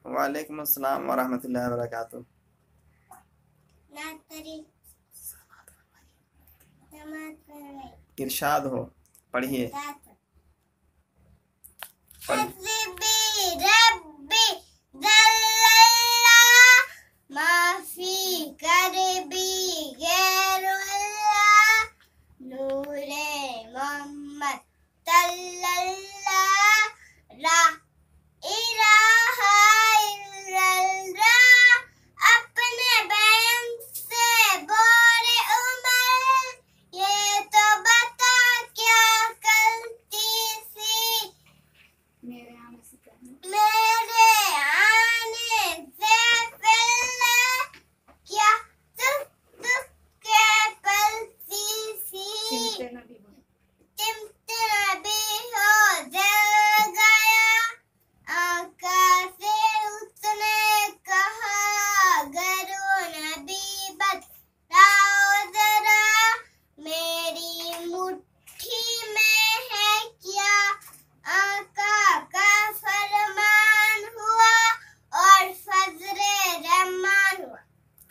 वालेकुम अस्सलाम वरहमतुल्लाहि वबरकातुहू। इरशाद हो, पढ़िए।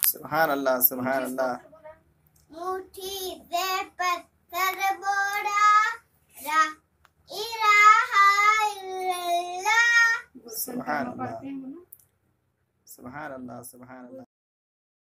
सुभान अल्लाह, सुभान अल्लाह। मुट्ठी से पत्थर बोरा, ला इलाहा इल्लल्लाह। सुभान अल्लाह, सुभान अल्लाह, सुभान अल्लाह।